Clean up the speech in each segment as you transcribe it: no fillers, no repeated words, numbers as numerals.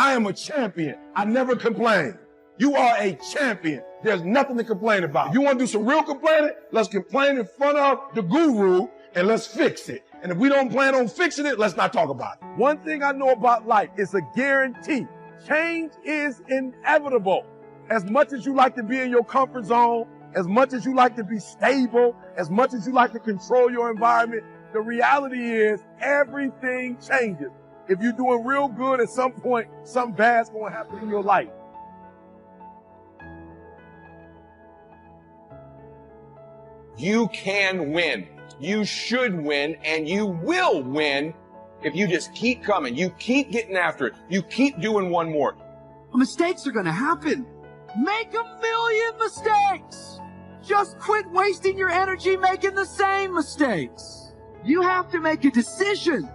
I am a champion. I never complain. You are a champion. There's nothing to complain about. If you want to do some real complaining, let's complain in front of the guru and let's fix it. And if we don't plan on fixing it, let's not talk about it. One thing I know about life is a guarantee. Change is inevitable. As much as you like to be in your comfort zone, as much as you like to be stable, as much as you like to control your environment, the reality is everything changes. If you're doing real good, at some point, something bad's going to happen in your life. You can win. You should win, and you will win if you just keep coming. You keep getting after it. You keep doing one more. Mistakes are going to happen. Make 1,000,000 mistakes. Just quit wasting your energy making the same mistakes. You have to make a decision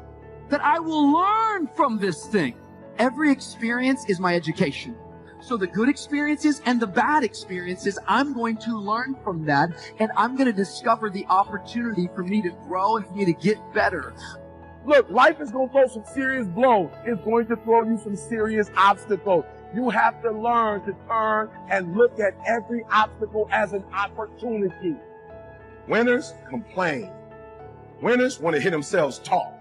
that I will learn from this thing. Every experience is my education. So the good experiences and the bad experiences, I'm going to learn from that, and I'm going to discover the opportunity for me to grow and for me to get better. Look, life is going to throw some serious blows. It's going to throw you some serious obstacles. You have to learn to turn and look at every obstacle as an opportunity. Winners complain. Winners want to hear themselves talk.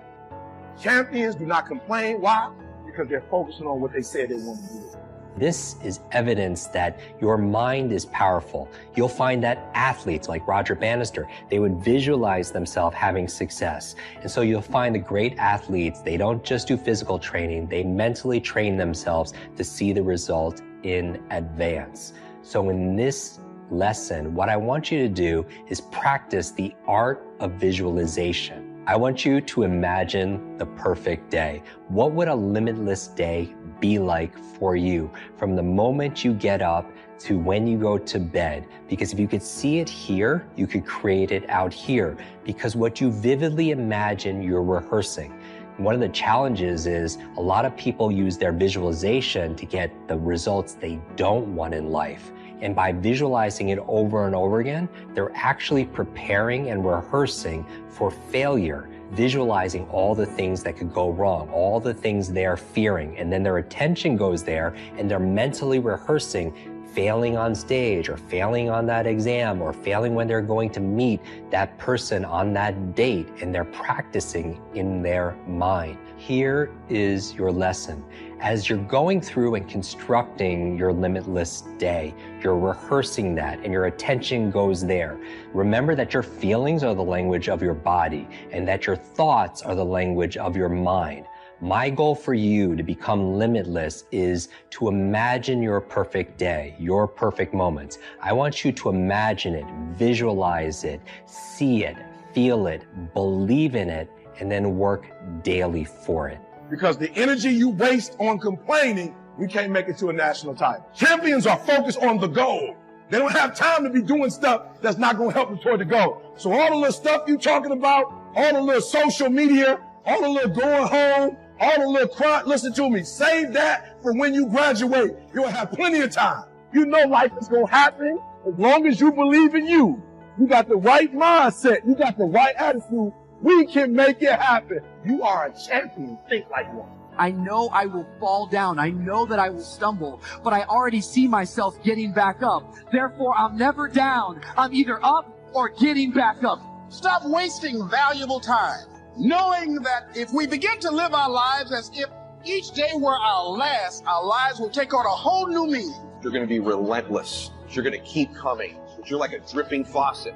Champions do not complain. Why? Because they're focusing on what they said they want to do. This is evidence that your mind is powerful. You'll find that athletes like Roger Bannister, they would visualize themselves having success. And so you'll find the great athletes, they don't just do physical training, they mentally train themselves to see the result in advance. So in this lesson, what I want you to do is practice the art of visualization. I want you to imagine the perfect day. What would a limitless day be like for you from the moment you get up to when you go to bed? Because if you could see it here, you could create it out here. Because what you vividly imagine, you're rehearsing. One of the challenges is a lot of people use their visualization to get the results they don't want in life. And by visualizing it over and over again, they're actually preparing and rehearsing for failure, visualizing all the things that could go wrong, all the things they're fearing. And then their attention goes there and they're mentally rehearsing failing on stage or failing on that exam or failing when they're going to meet that person on that date, and they're practicing in their mind. Here is your lesson. As you're going through and constructing your limitless day, you're rehearsing that and your attention goes there. Remember that your feelings are the language of your body and that your thoughts are the language of your mind. My goal for you to become limitless is to imagine your perfect day, your perfect moments. I want you to imagine it, visualize it, see it, feel it, believe in it, and then work daily for it. Because the energy you waste on complaining, you can't make it to a national title. Champions are focused on the goal. They don't have time to be doing stuff that's not going to help them toward the goal. So all the little stuff you talking about, all the little social media, all the little going home, all the little crime, listen to me, save that for when you graduate. You'll have plenty of time. You know life is going to happen as long as you believe in you. You got the right mindset. You got the right attitude. We can make it happen. You are a champion. Think like one. I know I will fall down. I know that I will stumble, but I already see myself getting back up. Therefore, I'm never down. I'm either up or getting back up. Stop wasting valuable time, knowing that if we begin to live our lives as if each day were our last, our lives will take on a whole new meaning. You're going to be relentless. You're going to keep coming. You're like a dripping faucet.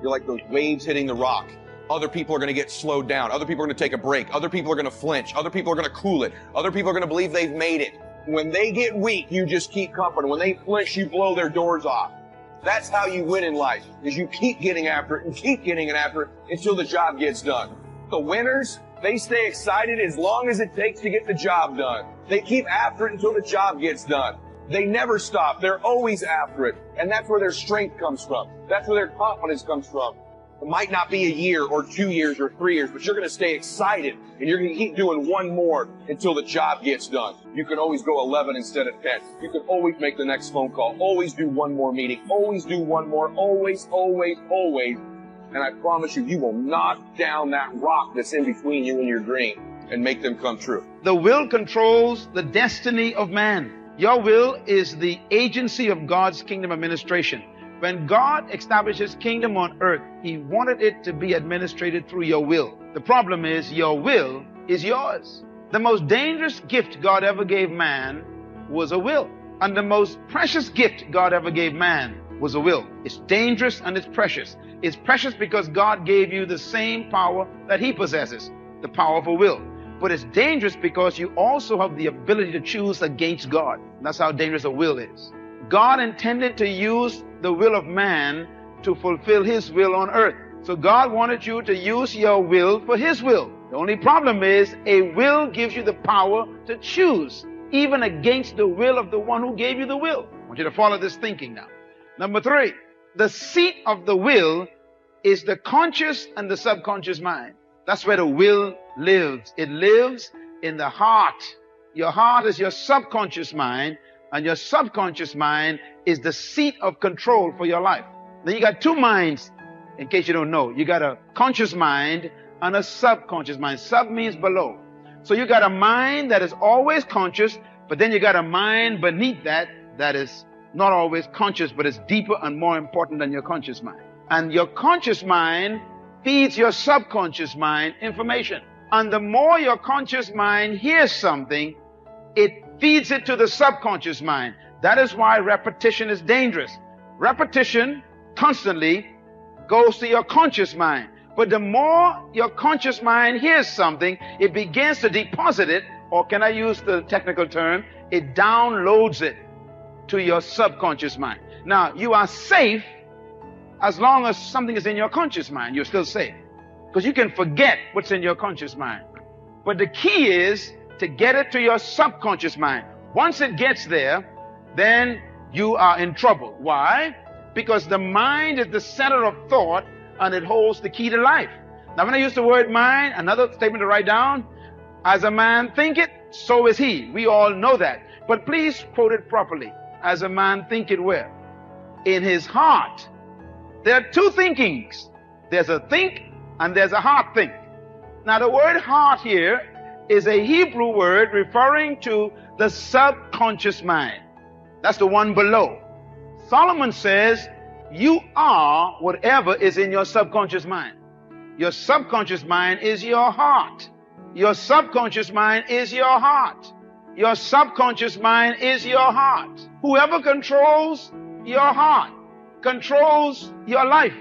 You're like those waves hitting the rock. Other people are going to get slowed down. Other people are going to take a break. Other people are going to flinch. Other people are going to cool it. Other people are going to believe they've made it. When they get weak, you just keep coming. When they flinch, you blow their doors off. That's how you win in life, is you keep getting after it and keep getting it after it until the job gets done. The winners, they stay excited as long as it takes to get the job done. They keep after it until the job gets done. They never stop. They're always after it. And that's where their strength comes from. That's where their confidence comes from. It might not be a year or 2 years or 3 years, but you're going to stay excited and you're going to keep doing one more until the job gets done. You can always go 11 instead of 10. You can always make the next phone call. Always do one more meeting. Always do one more. Always, always, always. And I promise you, you will knock down that rock that's in between you and your dream. and make them come true. The will controls the destiny of man. Your will is the agency of God's kingdom administration. When God established his kingdom on earth, he wanted it to be administrated through your will. The problem is your will is yours. The most dangerous gift God ever gave man was a will. And the most precious gift God ever gave man was a will. It's dangerous and it's precious. It's precious because God gave you the same power that he possesses, the power of a will. But it's dangerous because you also have the ability to choose against God. That's how dangerous a will is. God intended to use the will of man to fulfill his will on earth. So God wanted you to use your will for his will. The only problem is a will gives you the power to choose, even against the will of the one who gave you the will. I want you to follow this thinking now. Number 3, the seat of the will is the conscious and the subconscious mind. That's where the will lives. It lives in the heart. Your heart is your subconscious mind, and your subconscious mind is the seat of control for your life. Then you got two minds, in case you don't know. You got a conscious mind and a subconscious mind. Sub means below. So you got a mind that is always conscious, but then you got a mind beneath that that is not always conscious, but is deeper and more important than your conscious mind. And your conscious mind feeds your subconscious mind information. And the more your conscious mind hears something, it feeds it to the subconscious mind. That is why repetition is dangerous. Repetition constantly goes to your conscious mind. But the more your conscious mind hears something, it begins to deposit it, or can I use the technical term, it downloads it to your subconscious mind. Now, you are safe as long as something is in your conscious mind. You're still safe, because you can forget what's in your conscious mind. But the key is to get it to your subconscious mind. Once it gets there, then you are in trouble. Why? Because the mind is the center of thought, and it holds the key to life. Now, when I use the word mind, another statement to write down, as a man thinketh, so is he. We all know that. But please quote it properly. As a man thinketh where? In his heart. There are two thinkings. There's a think and there's a heart think. Now, the word heart here is a Hebrew word referring to the subconscious mind. That's the one below. Solomon says, you are whatever is in your subconscious mind. Your subconscious mind is your heart. Your subconscious mind is your heart. Your subconscious mind is your heart. Whoever controls your heart controls your life.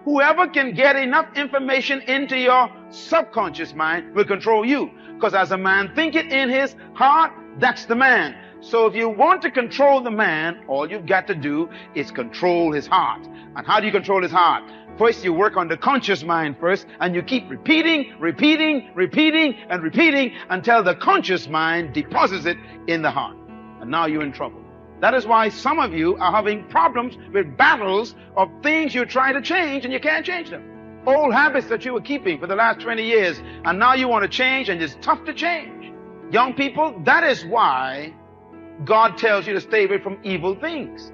Whoever can get enough information into your subconscious mind will control you. Because as a man thinketh in his heart, that's the man. So if you want to control the man, all you've got to do is control his heart. And how do you control his heart? First, you work on the conscious mind first, and you keep repeating until the conscious mind deposits it in the heart. And now you're in trouble. That is why some of you are having problems with battles of things you're trying to change and you can't change them. Old habits that you were keeping for the last 20 years, and now you want to change, and it's tough to change. Young people, that is why God tells you to stay away from evil things.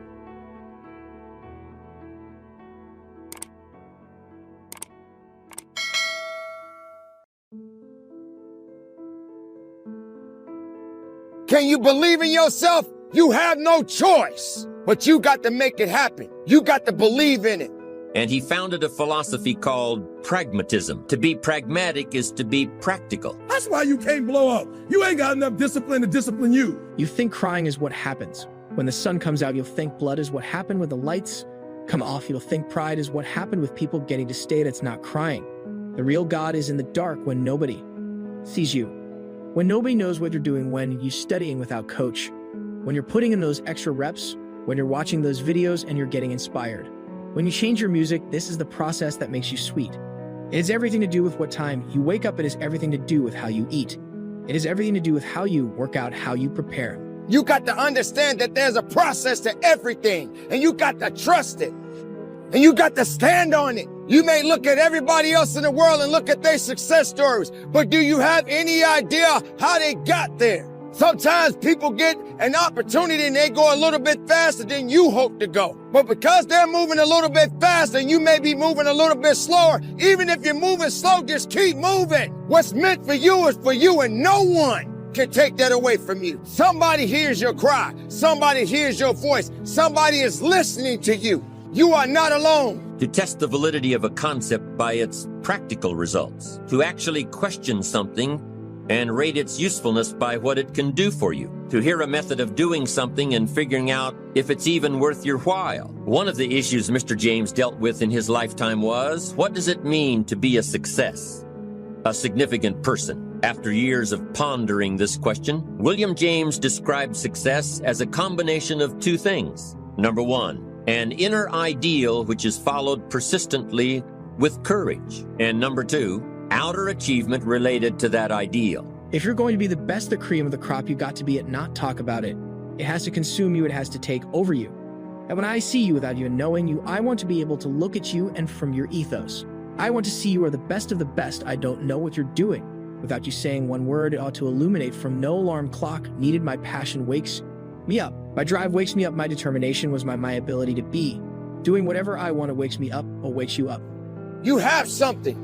Can you believe in yourself? You have no choice, but you got to make it happen. You got to believe in it. And he founded a philosophy called pragmatism. To be pragmatic is to be practical. That's why you can't blow up. You ain't got enough discipline to discipline you. You think crying is what happens. When the sun comes out, you'll think blood is what happened when the lights come off. You'll think pride is what happened with people getting to stay that's not crying. The real God is in the dark when nobody sees you. When nobody knows what you're doing, when you're studying without coach, when you're putting in those extra reps, when you're watching those videos and you're getting inspired. When you change your music, this is the process that makes you sweet. It has everything to do with what time you wake up. It has everything to do with how you eat. It has everything to do with how you work out, how you prepare. You got to understand that there's a process to everything, and you got to trust it. And you got to stand on it. You may look at everybody else in the world and look at their success stories, but do you have any idea how they got there? Sometimes people get an opportunity and they go a little bit faster than you hope to go. But because they're moving a little bit faster and you may be moving a little bit slower, even if you're moving slow, just keep moving. What's meant for you is for you, and no one can take that away from you. Somebody hears your cry. Somebody hears your voice. Somebody is listening to you. You are not alone. To test the validity of a concept by its practical results. To actually question something and rate its usefulness by what it can do for you. To hear a method of doing something and figuring out if it's even worth your while. One of the issues Mr. James dealt with in his lifetime was, what does it mean to be a success? A significant person. After years of pondering this question, William James described success as a combination of two things. Number one, an inner ideal which is followed persistently with courage. And number two, outer achievement related to that ideal. If you're going to be the best, the cream of the crop, you got to be it, not talk about it. It has to consume you, it has to take over you. And when I see you without even knowing you, I want to be able to look at you and from your ethos. I want to see you are the best of the best. I don't know what you're doing. Without you saying one word, it ought to illuminate from no alarm clock needed. My passion wakes me up. My drive wakes me up. My determination was my ability to be. Doing whatever I want wakes me up or wakes you up. You have something.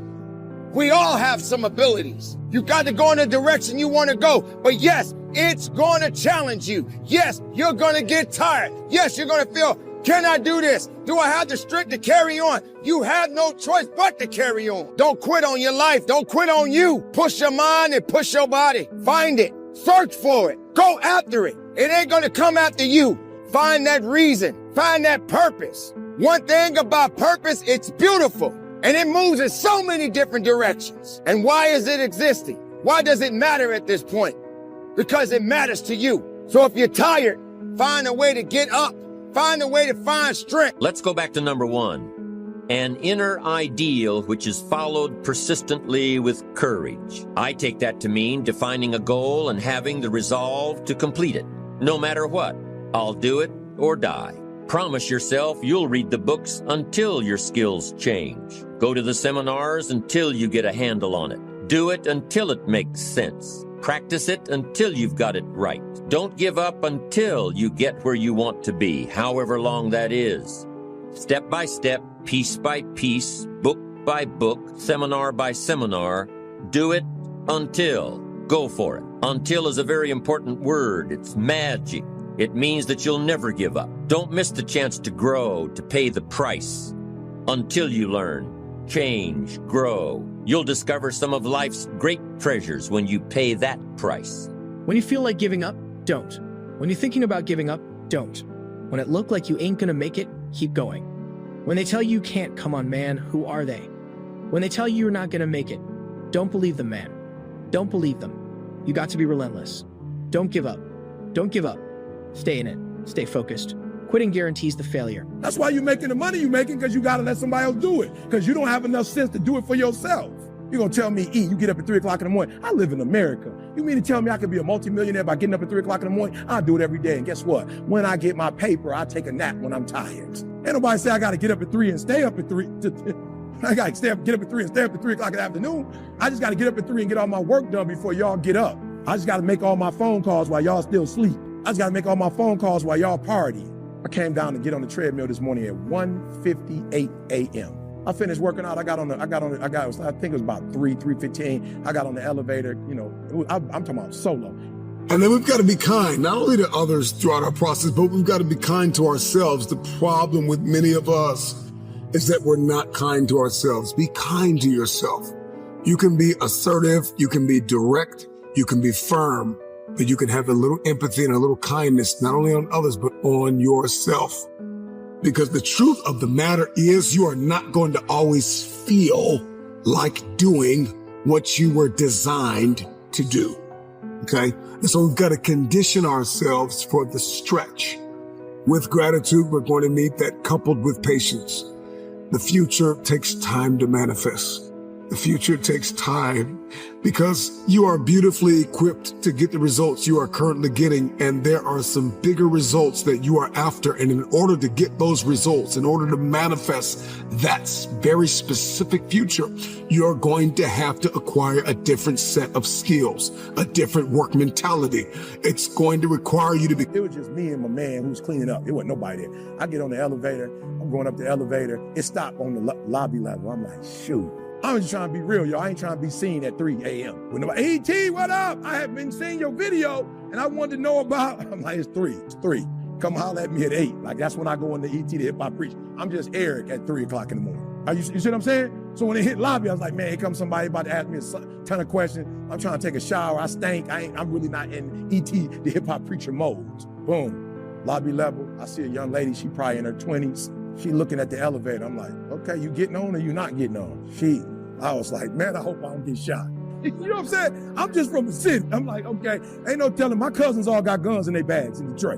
We all have some abilities. You got to go in the direction you want to go. But yes, it's going to challenge you. Yes, you're going to get tired. Yes, you're going to feel, can I do this? Do I have the strength to carry on? You have no choice but to carry on. Don't quit on your life. Don't quit on you. Push your mind and push your body. Find it. Search for it. Go after it. It ain't going to come after you. Find that reason. Find that purpose. One thing about purpose, it's beautiful. And it moves in so many different directions. And why is it existing? Why does it matter at this point? Because it matters to you. So if you're tired, find a way to get up. Find a way to find strength. Let's go back to number one. An inner ideal which is followed persistently with courage. I take that to mean defining a goal and having the resolve to complete it. No matter what, I'll do it or die. Promise yourself you'll read the books until your skills change. Go to the seminars until you get a handle on it. Do it until it makes sense. Practice it until you've got it right. Don't give up until you get where you want to be, however long that is. Step by step, piece by piece, book by book, seminar by seminar, do it until. Go for it. Until is a very important word. It's magic. It means that you'll never give up. Don't miss the chance to grow, to pay the price. Until you learn, change, grow. You'll discover some of life's great treasures when you pay that price. When you feel like giving up, don't. When you're thinking about giving up, don't. When it look like you ain't gonna make it, keep going. When they tell you you can't, come on, man, who are they? When they tell you you're not gonna make it, don't believe them, man. Don't believe them. You got to be relentless. Don't give up. Don't give up. Stay in it. Stay focused. Quitting guarantees the failure. That's why you're making the money you're making, because you got to let somebody else do it, because you don't have enough sense to do it for yourself. You're going to tell me, you get up at 3 o'clock in the morning. I live in America. You mean to tell me I could be a multimillionaire by getting up at 3 o'clock in the morning? I do it every day. And guess what? When I get my paper, I take a nap when I'm tired. Ain't nobody say I got to get up at 3 and stay up at 3. I got to get up at 3 and stay up at 3 o'clock in the afternoon. I just got to get up at 3 and get all my work done before y'all get up. I just got to make all my phone calls while y'all still sleep. I just got to make all my phone calls while y'all party. I came down to get on the treadmill this morning at 1:58 a.m. I finished working out. I think it was about 3:15. I got on the elevator. I'm talking about solo. And then we've got to be kind, not only to others throughout our process, but we've got to be kind to ourselves. The problem with many of us is that we're not kind to ourselves. Be kind to yourself. You can be assertive, you can be direct, you can be firm, but you can have a little empathy and a little kindness, not only on others, but on yourself. Because the truth of the matter is you are not going to always feel like doing what you were designed to do. Okay? And so we've got to condition ourselves for the stretch. With gratitude, we're going to need that coupled with patience. The future takes time to manifest. The future takes time because you are beautifully equipped to get the results you are currently getting, and there are some bigger results that you are after. And in order to get those results, in order to manifest that very specific future, you're going to have to acquire a different set of skills, a different work mentality. It's going to require you to be. It was just me and my man who was cleaning up. It wasn't nobody there. I get on the elevator. I'm going up the elevator. It stopped on the lobby level. I'm like, shoot. I'm just trying to be real, y'all. I ain't trying to be seen at 3 a.m. When nobody, E.T., what up? I have been seeing your video, and I wanted to know about, I'm like, it's 3. Come holler at me at 8. Like, that's when I go into E.T. to hip hop preach. I'm just Eric at 3 o'clock in the morning. You see what I'm saying? So when it hit lobby, I was like, man, here comes somebody about to ask me a ton of questions. I'm trying to take a shower. I stink. I'm really not in E.T., the hip hop preacher mode. Boom. Lobby level. I see a young lady. She probably in her 20s. She looking at the elevator. I'm like, okay, you getting on or you not getting on? I was like, man, I hope I don't get shot. You know what I'm saying? I'm just from the city. I'm like, okay, ain't no telling. My cousins all got guns in their bags in the tray.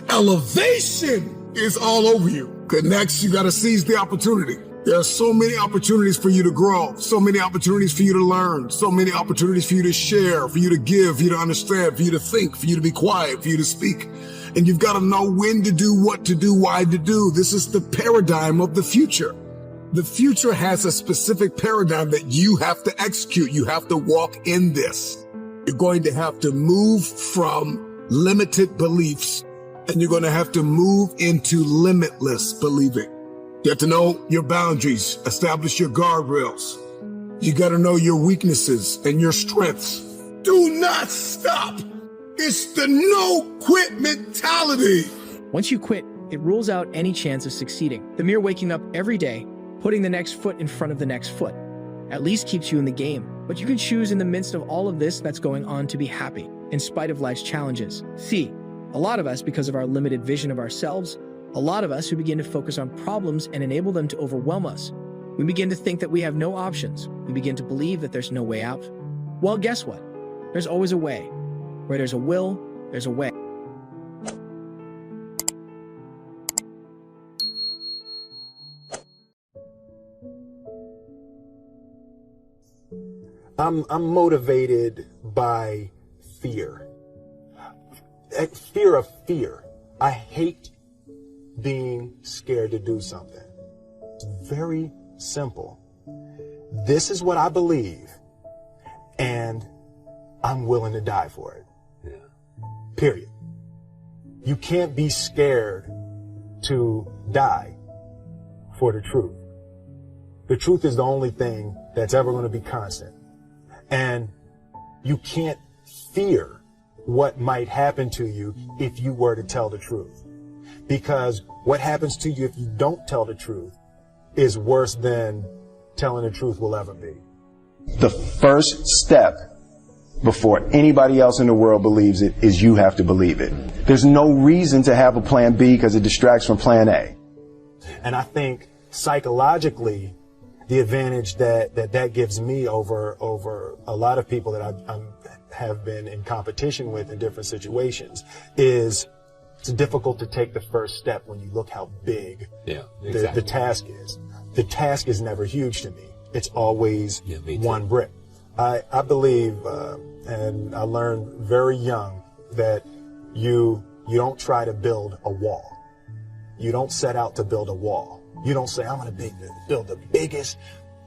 Elevation is all over you. But next, you got to seize the opportunity. There are so many opportunities for you to grow, so many opportunities for you to learn, so many opportunities for you to share, for you to give, for you to understand, for you to think, for you to be quiet, for you to speak. And you've got to know when to do, what to do, why to do. This is the paradigm of the future. The future has a specific paradigm that you have to execute. You have to walk in this. You're going to have to move from limited beliefs, and you're going to have to move into limitless believing. You have to know your boundaries, establish your guardrails. You got to know your weaknesses and your strengths. Do not stop. It's the no quit mentality. Once you quit, it rules out any chance of succeeding. The mere waking up every day, putting the next foot in front of the next foot, at least keeps you in the game. But you can choose in the midst of all of this that's going on to be happy, in spite of life's challenges. See, a lot of us, because of our limited vision of ourselves, a lot of us who begin to focus on problems and enable them to overwhelm us, we begin to think that we have no options. We begin to believe that there's no way out. Well, guess what? There's always a way. Where there's a will, there's a way. I'm motivated by fear. Fear of fear. I hate being scared to do something. It's very simple. This is what I believe, and I'm willing to die for it. Yeah. Period. You can't be scared to die for the truth. The truth is the only thing that's ever going to be constant. And you can't fear what might happen to you if you were to tell the truth. Because what happens to you if you don't tell the truth is worse than telling the truth will ever be. The first step before anybody else in the world believes it is you have to believe it. There's no reason to have a plan B because it distracts from plan A. And I think psychologically, the advantage that gives me over a lot of people that I have been in competition with in different situations is it's difficult to take the first step when you look how big the task is. The task is never huge to me. It's always one brick. I believe, and I learned very young, that you don't try to build a wall. You don't set out to build a wall. You don't say, I'm going to build the biggest,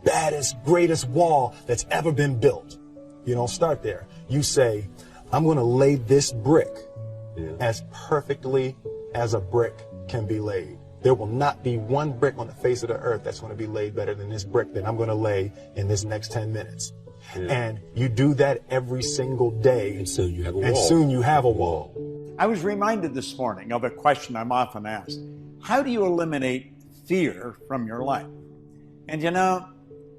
baddest, greatest wall that's ever been built. You don't start there. You say, I'm going to lay this brick as perfectly as a brick can be laid. There will not be one brick on the face of the earth that's going to be laid better than this brick that I'm going to lay in this next 10 minutes. And you do that every single day. And soon you have a wall. And soon you have a wall. I was reminded this morning of a question I'm often asked. How do you eliminate fear from your life? And you know,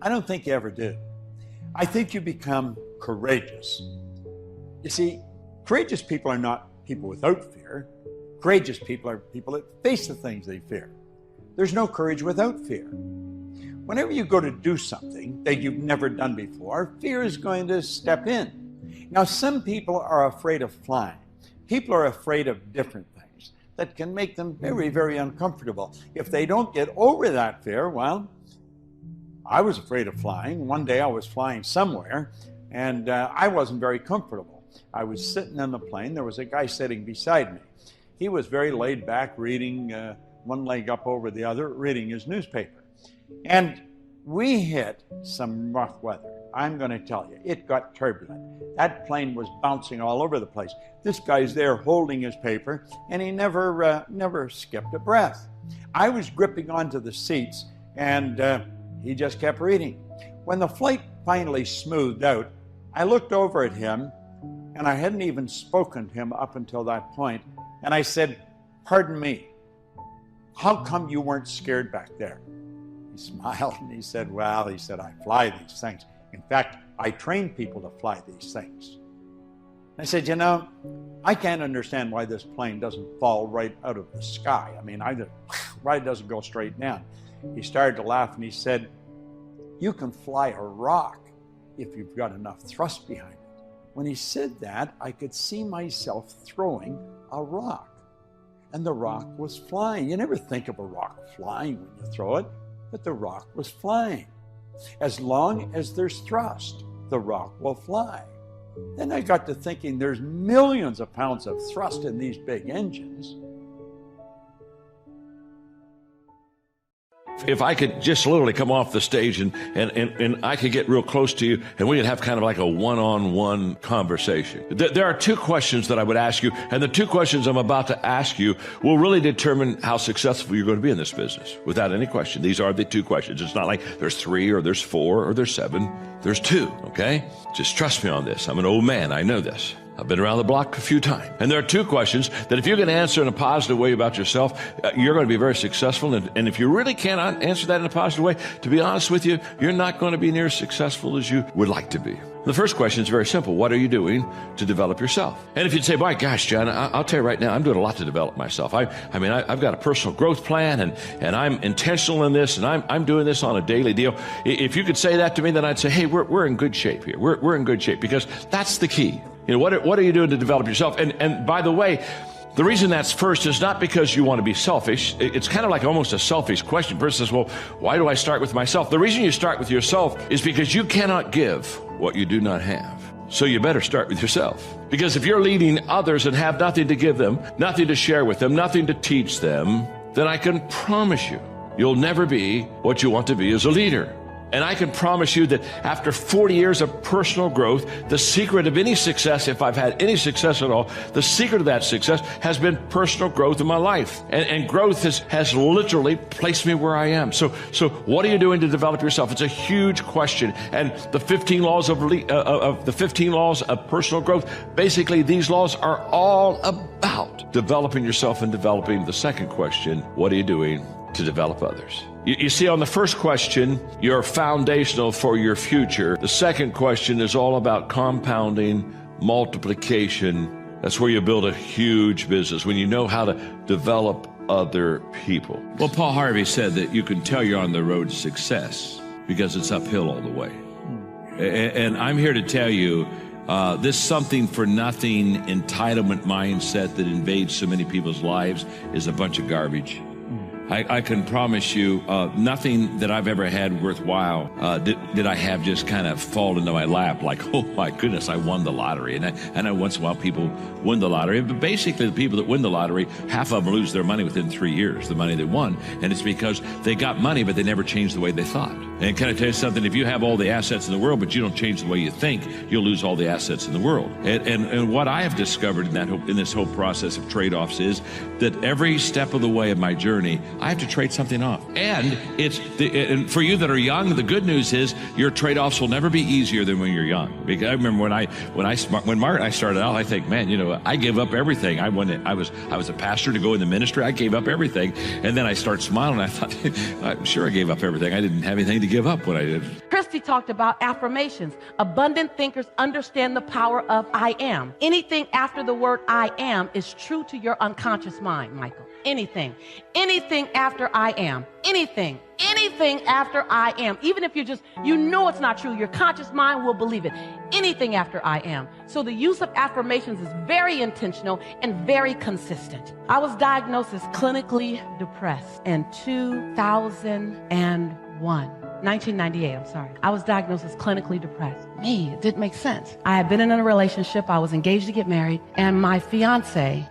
I don't think you ever do. I think you become courageous. You see, courageous people are not people without fear. Courageous people are people that face the things they fear. There's no courage without fear. Whenever you go to do something that you've never done before, fear is going to step in. Now, some people are afraid of flying. People are afraid of different things that can make them very, very uncomfortable. If they don't get over that fear, well, I was afraid of flying. One day I was flying somewhere, and I wasn't very comfortable. I was sitting in the plane. There was a guy sitting beside me. He was very laid back, reading one leg up over the other, reading his newspaper. And we hit some rough weather. I'm going to tell you, it got turbulent. That plane was bouncing all over the place. This guy's there holding his paper, and he never skipped a breath. I was gripping onto the seats, and he just kept reading. When the flight finally smoothed out, I looked over at him, and I hadn't even spoken to him up until that point, and I said, "Pardon me, how come you weren't scared back there?" He smiled and he said, "Well," he said, "I fly these things. In fact, I train people to fly these things." I said, "You know, I can't understand why this plane doesn't fall right out of the sky. I mean, why it doesn't go straight down." He started to laugh and he said, "You can fly a rock if you've got enough thrust behind it." When he said that, I could see myself throwing a rock, and the rock was flying. You never think of a rock flying when you throw it, but the rock was flying. As long as there's thrust, the rock will fly. Then I got to thinking, there's millions of pounds of thrust in these big engines. If I could just literally come off the stage and I could get real close to you and we could have kind of like a one-on-one conversation. There are two questions that I would ask you, and the two questions I'm about to ask you will really determine how successful you're going to be in this business, without any question. These are the two questions. It's not like there's 3 or there's 4 or there's 7. There's 2, okay? Just trust me on this. I'm an old man. I know this. I've been around the block a few times. And there are 2 questions that if you can answer in a positive way about yourself, you're going to be very successful. And if you really cannot answer that in a positive way, to be honest with you, you're not going to be near as successful as you would like to be. The first question is very simple. What are you doing to develop yourself? And if you'd say, "My gosh, John, I'll tell you right now, I'm doing a lot to develop myself. I've got a personal growth plan and I'm intentional in this and I'm doing this on a daily deal." If you could say that to me, then I'd say, "Hey, we're in good shape here. We're in good shape," because that's the key. You know, what are you doing to develop yourself? And by the way, the reason that's first is not because you want to be selfish. It's kind of like almost a selfish question. Person says, "Well, why do I start with myself?" The reason you start with yourself is because you cannot give what you do not have. So you better start with yourself. Because if you're leading others and have nothing to give them, nothing to share with them, nothing to teach them, then I can promise you, you'll never be what you want to be as a leader. And I can promise you that after 40 years of personal growth, the secret of any success, if I've had any success at all, the secret of that success has been personal growth in my life. And growth has literally placed me where I am. So what are you doing to develop yourself? It's a huge question. And the 15 laws of personal growth, basically these laws are all about developing yourself and developing the second question, what are you doing to develop others? You see, on the first question, you're foundational for your future. The second question is all about compounding, multiplication. That's where you build a huge business, when you know how to develop other people. Well, Paul Harvey said that you can tell you're on the road to success because it's uphill all the way. And I'm here to tell you, this something for nothing entitlement mindset that invades so many people's lives is a bunch of garbage. I can promise you, nothing that I've ever had worthwhile did I have just kind of fall into my lap like, oh my goodness, I won the lottery. And I know once in a while people win the lottery, but basically the people that win the lottery, half of them lose their money within 3 years, the money they won. And it's because they got money, but they never changed the way they thought. And can I tell you something? If you have all the assets in the world, but you don't change the way you think, you'll lose all the assets in the world. And what I have discovered in this whole process of trade-offs is that every step of the way of my journey, I have to trade something off. And and for you that are young, the good news is your trade-offs will never be easier than when you're young. Because I remember when Mark and I started out, I think, man, you know, I gave up everything. I was a pastor to go in the ministry. I gave up everything. And then I started smiling. I thought, I'm sure I gave up everything. I didn't have anything to give up when I did. Christy talked about affirmations. Abundant thinkers understand the power of I am. Anything after the word I am is true to your unconscious mind, Michael. Anything after I am, anything after I am, even if you know it's not true, your conscious mind will believe it. Anything after I am. So the use of affirmations is very intentional and very consistent. I was diagnosed as clinically depressed in 2001. 1998, I'm sorry. I was diagnosed as clinically depressed. Me, it didn't make sense. I had been in a relationship. I was engaged to get married. And my fiance,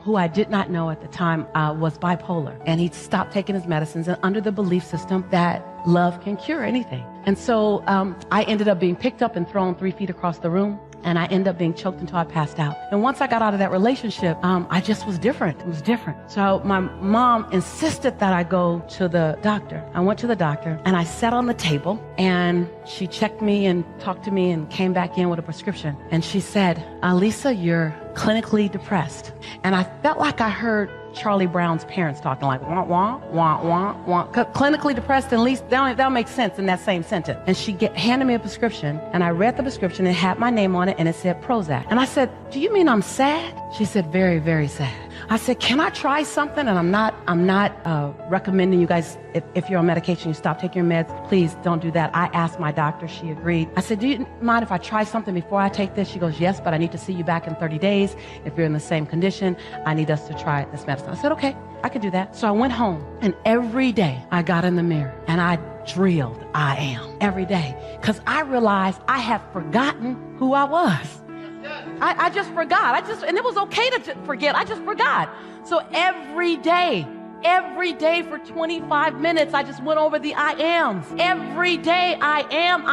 who I did not know at the time, was bipolar. And he stopped taking his medicines and under the belief system that love can cure anything. And so I ended up being picked up and thrown 3 feet across the room. And I ended up being choked until I passed out. And once I got out of that relationship, I just was different. It was different. So my mom insisted that I go to the doctor. I went to the doctor and I sat on the table and she checked me and talked to me and came back in with a prescription. And she said, Lisa, you're clinically depressed. And I felt like I heard Charlie Brown's parents talking like, wah, wah, wah, wah, wah. Clinically depressed, at least that'll make sense in that same sentence. And she handed me a prescription, and I read the prescription. It had my name on it, and it said Prozac. And I said, do you mean I'm sad? She said, very, very sad. I said, can I try something? And I'm not recommending you guys, if you're on medication, you stop taking your meds. Please don't do that. I asked my doctor. She agreed. I said, do you mind if I try something before I take this? She goes, yes, but I need to see you back in 30 days. If you're in the same condition, I need us to try this medicine. I said, okay, I could do that. So I went home, and every day I got in the mirror and I drilled I am every day, because I realized I had forgotten who I was. I just forgot. And it was okay to forget. I just forgot. So every day for 25 minutes, I just went over the I ams. Every day, I am.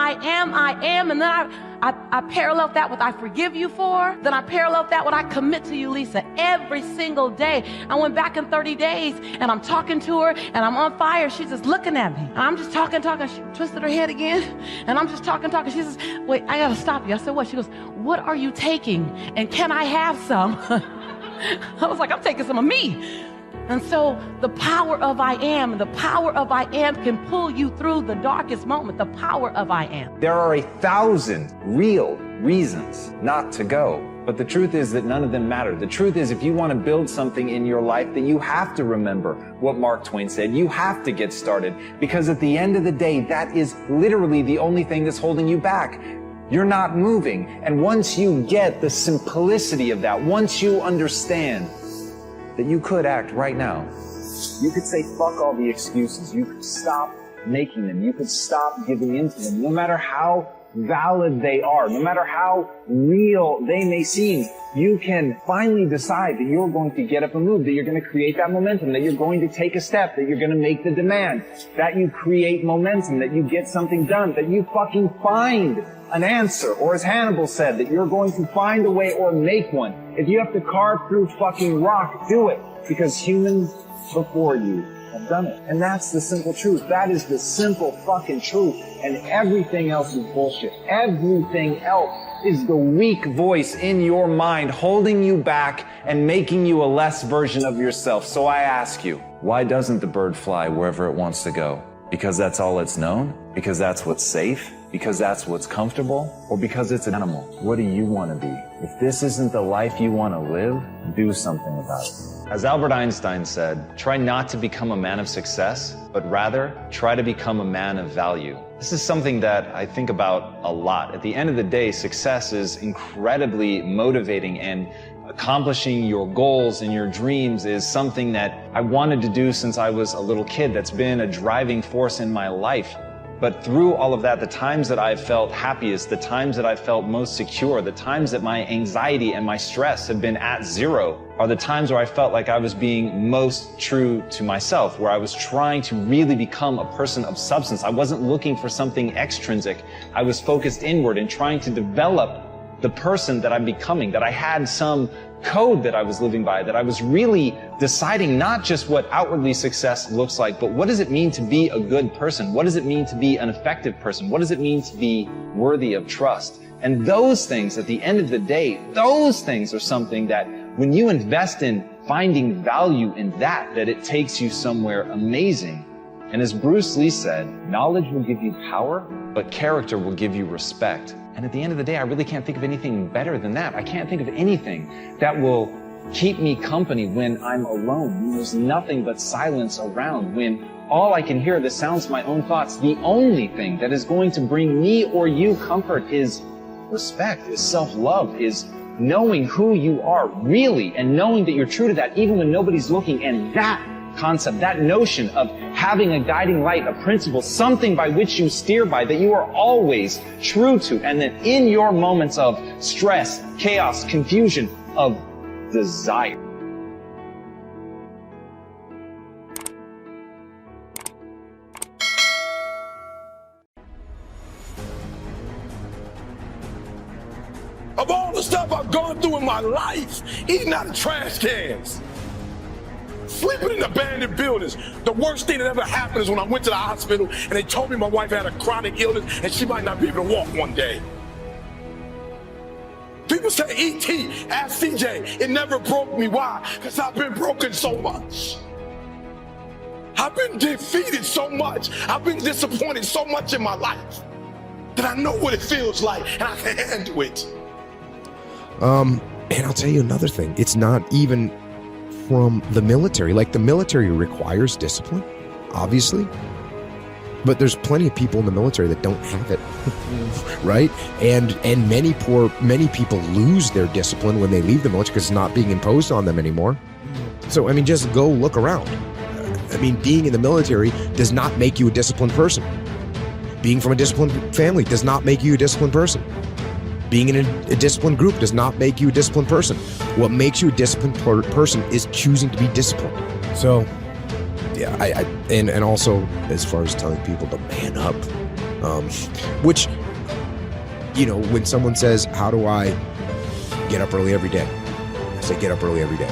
And then I paralleled that with I forgive you for. Then I paralleled that with I commit to you, Lisa. Every single day. I went back in 30 days and I'm talking to her and I'm on fire. She's just looking at me. I'm just talking. She twisted her head again. And I'm just talking. She says, wait, I got to stop you. I said, what? She goes, what are you taking? And can I have some? I was like, I'm taking some of me. And so the power of I am can pull you through the darkest moment. The power of I am. There are 1,000 real reasons not to go. But the truth is that none of them matter. The truth is, if you want to build something in your life, that you have to remember what Mark Twain said. You have to get started, because at the end of the day, that is literally the only thing that's holding you back. You're not moving. And once you get the simplicity of that, once you understand that you could act right now, you could say fuck all the excuses. You could stop making them. You could stop giving into them. No matter how valid they are, no matter how real they may seem, you can finally decide that you're going to get up and move, that you're going to create that momentum, that you're going to take a step, that you're going to make the demand, that you create momentum, that you get something done, that you fucking find an answer, or as Hannibal said, that you're going to find a way or make one. If you have to carve through fucking rock, do it, because humans before you have done it. And that's the simple truth. That is the simple fucking truth. And everything else is bullshit. Everything else is the weak voice in your mind holding you back and making you a less version of yourself. So I ask you, why doesn't the bird fly wherever it wants to go? Because that's all it's known? Because that's what's safe? Because that's what's comfortable? Or because it's an animal? What do you want to be? If this isn't the life you want to live, do something about it. As Albert Einstein said, try not to become a man of success, but rather try to become a man of value. This is something that I think about a lot. At the end of the day, success is incredibly motivating, and accomplishing your goals and your dreams is something that I wanted to do since I was a little kid. That's been a driving force in my life. But through all of that, the times that I've felt happiest, the times that I've felt most secure, the times that my anxiety and my stress have been at zero are the times where I felt like I was being most true to myself, where I was trying to really become a person of substance. I wasn't looking for something extrinsic. I was focused inward and trying to develop the person that I'm becoming, that I had some code that I was living by, that I was really deciding not just what outwardly success looks like, but what does it mean to be a good person? What does it mean to be an effective person? What does it mean to be worthy of trust? And those things, at the end of the day, those things are something that when you invest in finding value in that it takes you somewhere amazing. And as Bruce Lee said, knowledge will give you power, but character will give you respect. And at the end of the day, I really can't think of anything better than that. I can't think of anything that will keep me company when I'm alone, when there's nothing but silence around, when all I can hear are the sounds of my own thoughts. The only thing that is going to bring me or you comfort is respect, is self-love, is knowing who you are really and knowing that you're true to that even when nobody's looking. And that concept, that notion of having a guiding light, a principle, something by which you steer by, that you are always true to, and that in your moments of stress, chaos, confusion, of desire. Of all the stuff I've gone through in my life, eating out of trash cans, sleeping in abandoned buildings. The worst thing that ever happened is when I went to the hospital and they told me my wife had a chronic illness and she might not be able to walk one day. People say, E.T., ask CJ, it never broke me. Why? Because I've been broken so much. I've been defeated so much. I've been disappointed so much in my life that I know what it feels like and I can handle it. And I'll tell you another thing. It's not even from the military. Like, the military requires discipline, obviously, but there's plenty of people in the military that don't have it, right? And many people lose their discipline when they leave the military because it's not being imposed on them anymore. So, I mean, just go look around. I mean, being in the military does not make you a disciplined person. Being from a disciplined family does not make you a disciplined person. Being in a disciplined group does not make you a disciplined person. What makes you a disciplined person is choosing to be disciplined. So, yeah, and also as far as telling people to man up, which, you know, when someone says, how do I get up early every day? I say, get up early every day.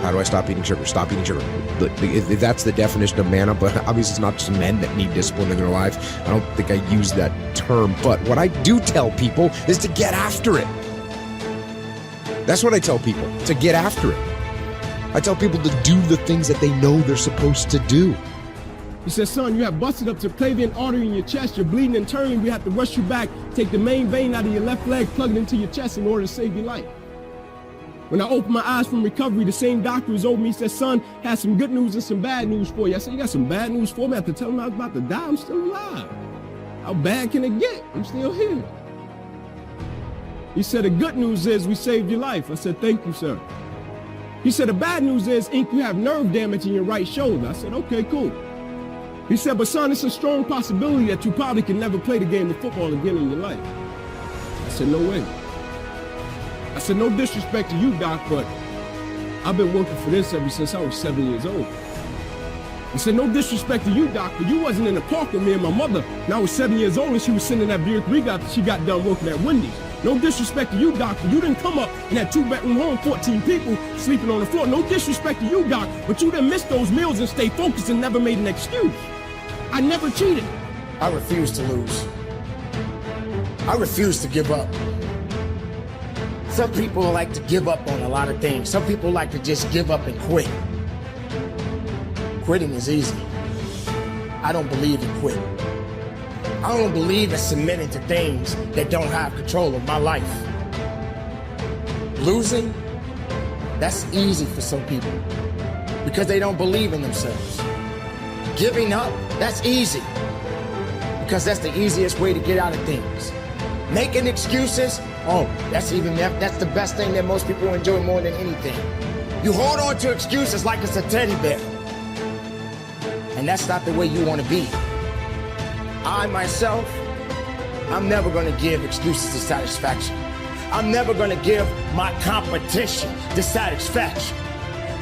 How do I stop eating sugar? Stop eating sugar. If that's the definition of man up, but obviously it's not just men that need discipline in their life. I don't think I use that term, but what I do tell people is to get after it. That's what I tell people, to get after it. I tell people to do the things that they know they're supposed to do. He said, son, you have busted up subclavian artery in your chest. You're bleeding internally. We have to rush you back. Take the main vein out of your left leg, plug it into your chest in order to save your life. When I opened my eyes from recovery, the same doctor was over me. He said, son, has some good news and some bad news for you. I said, you got some bad news for me? I have to tell him I was about to die. I'm still alive. How bad can it get? I'm still here. He said, the good news is we saved your life. I said, thank you, sir. He said, the bad news is, Ink, you have nerve damage in your right shoulder. I said, okay, cool. He said, but son, it's a strong possibility that you probably can never play the game of football again in your life. I said, no way. I said, no disrespect to you, Doc, but I've been working for this ever since I was 7 years old. He said, no disrespect to you, Doc, but you wasn't in the park with me and my mother. And I was 7 years old and she was sitting in that Buick Regal she got done working at Wendy's. No disrespect to you, Doc, but you didn't come up in that 2-bedroom home, 14 people sleeping on the floor. No disrespect to you, Doc, but you didn't miss those meals and stay focused and never made an excuse. I never cheated. I refuse to lose. I refuse to give up. Some people like to give up on a lot of things. Some people like to just give up and quit. Quitting is easy. I don't believe in quitting. I don't believe in submitting to things that don't have control of my life. Losing, that's easy for some people because they don't believe in themselves. Giving up, that's easy because that's the easiest way to get out of things. Making excuses, oh, that's the best thing that most people enjoy more than anything. You hold on to excuses like it's a teddy bear. And that's not the way you want to be. I, myself, I'm never going to give excuses to satisfaction. I'm never going to give my competition dissatisfaction.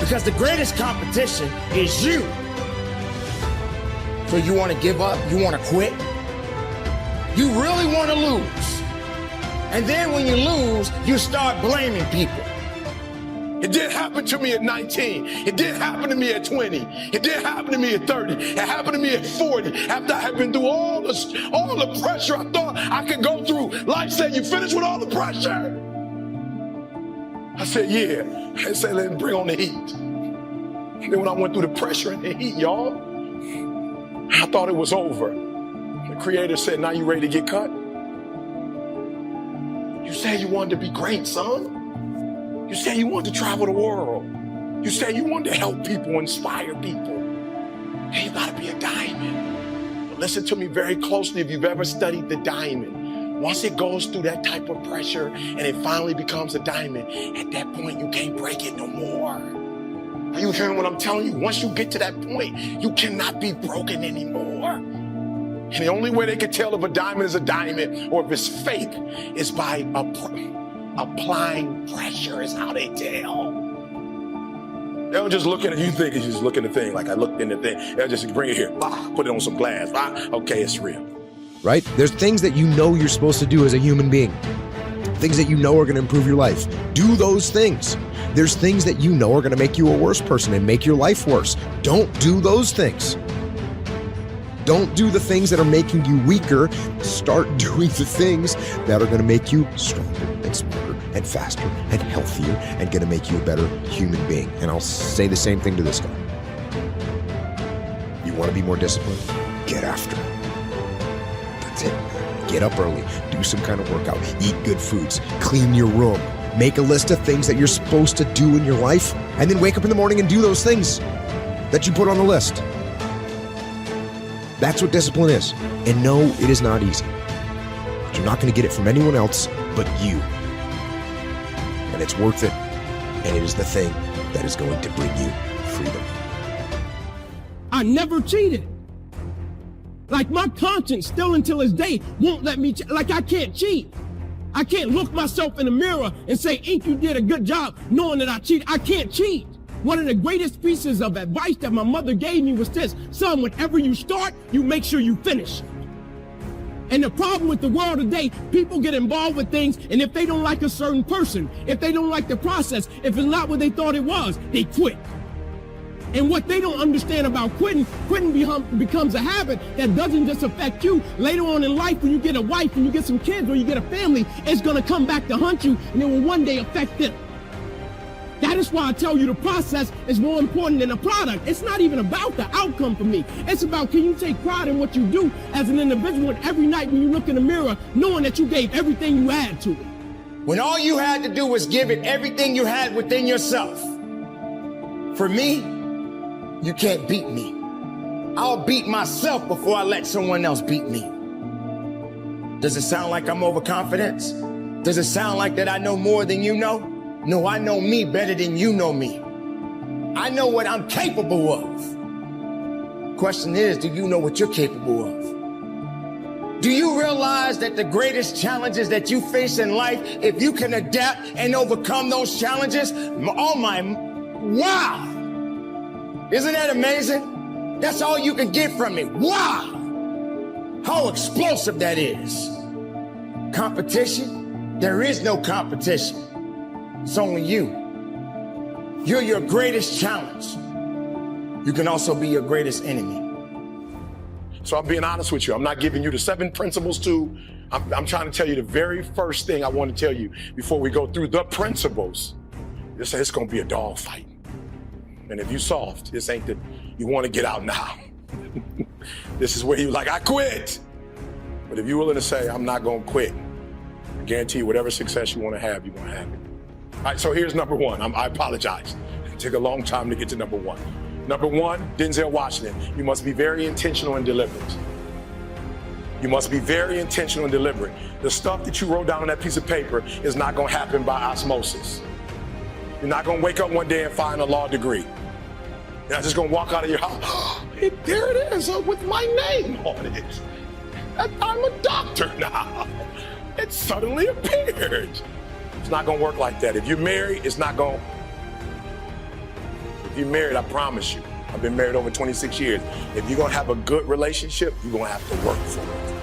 Because the greatest competition is you. So you want to give up? You want to quit? You really want to lose. And then when you lose, you start blaming people. It didn't happen to me at 19. It didn't happen to me at 20. It didn't happen to me at 30. It happened to me at 40. After I had been through all the pressure I thought I could go through. Life said, you finished with all the pressure? I said, yeah. I said, let me bring on the heat. And then when I went through the pressure and the heat, y'all, I thought it was over. The Creator said, now you ready to get cut? You said you wanted to be great, son. You said you wanted to travel the world. You said you wanted to help people, inspire people. And you gotta be a diamond. But listen to me very closely if you've ever studied the diamond. Once it goes through that type of pressure and it finally becomes a diamond, at that point you can't break it no more. Are you hearing what I'm telling you? Once you get to that point, you cannot be broken anymore. And the only way they can tell if a diamond is a diamond or if it's fake is by applying pressure is how they tell. They don't just look at it. You think it's just looking at the thing like I looked in the thing. They'll just bring it here, put it on some glass. Okay, it's real. Right? There's things that you know you're supposed to do as a human being. Things that you know are going to improve your life. Do those things. There's things that you know are going to make you a worse person and make your life worse. Don't do those things. Don't do the things that are making you weaker. Start doing the things that are going to make you stronger and smarter and faster and healthier and going to make you a better human being. And I'll say the same thing to this guy. You want to be more disciplined? Get after it. That's it. Get up early. Do some kind of workout. Eat good foods. Clean your room. Make a list of things that you're supposed to do in your life, and then wake up in the morning and do those things that you put on the list. That's what discipline is. And no, it is not easy. But you're not going to get it from anyone else but you. And it's worth it. And it is the thing that is going to bring you freedom. I never cheated. Like my conscience still until this day won't let me, like I can't cheat. I can't look myself in the mirror and say, Ink, you did a good job knowing that I cheated. I can't cheat. One of the greatest pieces of advice that my mother gave me was this: son, whenever you start, you make sure you finish. And the problem with the world today, people get involved with things, and if they don't like a certain person, if they don't like the process, if it's not what they thought it was, they quit. And what they don't understand about quitting becomes a habit that doesn't just affect you. Later on in life, when you get a wife, when you get some kids, or you get a family, it's going to come back to hunt you, and it will one day affect them. That is why I tell you the process is more important than the product. It's not even about the outcome for me. It's about, can you take pride in what you do as an individual, and every night when you look in the mirror, knowing that you gave everything you had to it. When all you had to do was give it everything you had within yourself. For me, you can't beat me. I'll beat myself before I let someone else beat me. Does it sound like I'm overconfident? Does it sound like that I know more than you know? No, I know me better than you know me. I know what I'm capable of. Question is, do you know what you're capable of? Do you realize that the greatest challenges that you face in life, if you can adapt and overcome those challenges, wow! Isn't that amazing? That's all you can get from me. Wow! How explosive that is. Competition? There is no competition. It's only you. You're your greatest challenge. You can also be your greatest enemy. So I'm being honest with you. I'm not giving you the 7 principles I'm trying to tell you the very first thing I want to tell you before we go through the principles. It's going to be a dog fight. And if you soft, this ain't you want to get out now. This is where you like, I quit. But if you're willing to say, I'm not going to quit, I guarantee you whatever success you want to have, you're going to have it. All right, so here's number 1. I apologize. It took a long time to get to number 1. Number 1, Denzel Washington. You must be very intentional and deliberate. You must be very intentional and deliberate. The stuff that you wrote down on that piece of paper is not going to happen by osmosis. You're not going to wake up one day and find a law degree. You're not just going to walk out of your house. There it is with my name on it. I'm a doctor now. It suddenly appeared. It's not going to work like that. If you're married, it's not going to. If you're married, I promise you, I've been married over 26 years. If you're going to have a good relationship, you're going to have to work for it.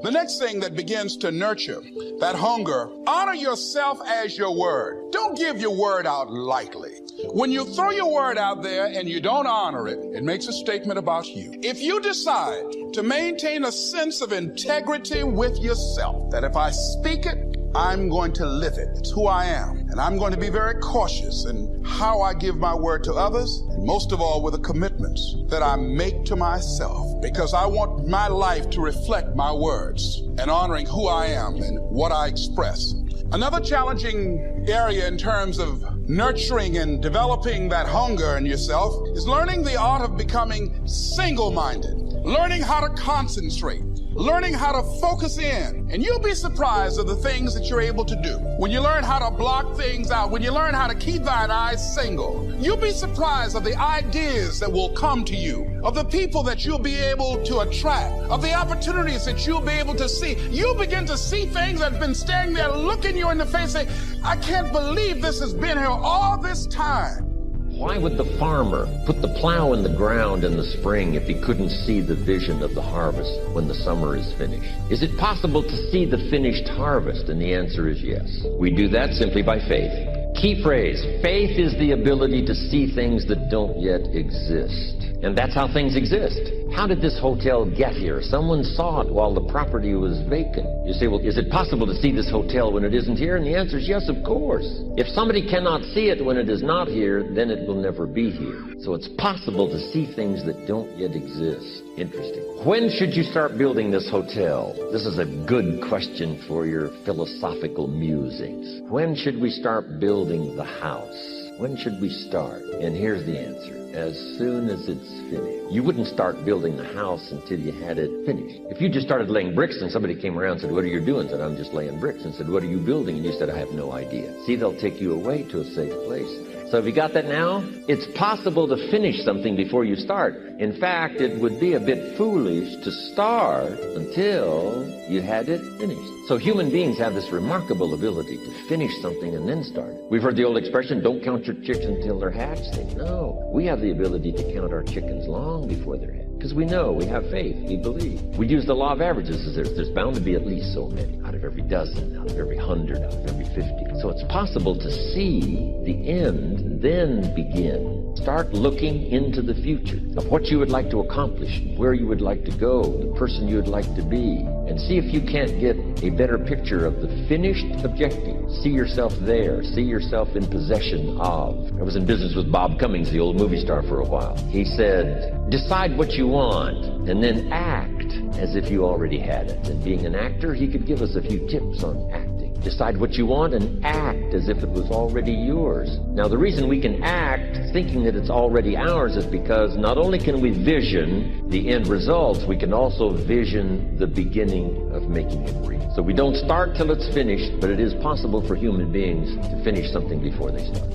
The next thing that begins to nurture that hunger, honor yourself as your word. Don't give your word out lightly. When you throw your word out there and you don't honor it, it makes a statement about you. If you decide to maintain a sense of integrity with yourself, that if I speak it, I'm going to live it. It's who I am. And I'm going to be very cautious in how I give my word to others, and most of all with the commitments that I make to myself, because I want my life to reflect my words and honoring who I am and what I express. Another challenging area in terms of nurturing and developing that hunger in yourself is learning the art of becoming single-minded, learning how to concentrate, learning how to focus in. And you'll be surprised of the things that you're able to do. When you learn how to block things out, when you learn how to keep thine eyes single, you'll be surprised of the ideas that will come to you, of the people that you'll be able to attract, of the opportunities that you'll be able to see. You'll begin to see things that have been staring there, looking you in the face, saying, I can't believe this has been here all this time. Why would the farmer put the plow in the ground in the spring if he couldn't see the vision of the harvest when the summer is finished? Is it possible to see the finished harvest? And the answer is yes. We do that simply by faith. Key phrase, faith is the ability to see things that don't yet exist. And that's how things exist. How did this hotel get here? Someone saw it while the property was vacant. You say, well, is it possible to see this hotel when it isn't here? And the answer is yes, of course. If somebody cannot see it when it is not here, then it will never be here. So it's possible to see things that don't yet exist. Interesting. When should you start building this hotel? This is a good question for your philosophical musings. When should we start building the house? When should we start? And here's the answer. As soon as it's finished. You wouldn't start building the house until you had it finished. If you just started laying bricks and somebody came around and said, what are you doing? I said, I'm just laying bricks. And said, what are you building? And you said, I have no idea. See, they'll take you away to a safe place. So have you got that now? It's possible to finish something before you start. In fact, it would be a bit foolish to start until you had it finished. So human beings have this remarkable ability to finish something and then start it. We've heard the old expression, don't count your chicks until they're hatched. No, we have the ability to count our chickens long before they're hatched. Because we know, we have faith, we believe. We use the law of averages as there's bound to be at least so many, out of every dozen, out of every 100, out of every 50. So it's possible to see the end, then begin. Start looking into the future of what you would like to accomplish, where you would like to go, the person you would like to be, and see if you can't get a better picture of the finished objective. See yourself there. See yourself in possession of. I was in business with Bob Cummings, the old movie star, for a while. He said, decide what you want and then act as if you already had it. And being an actor, he could give us a few tips on acting. Decide what you want and act as if it was already yours. Now, the reason we can act thinking that it's already ours is because not only can we vision the end results, we can also vision the beginning of making it real. So we don't start till it's finished, but it is possible for human beings to finish something before they start.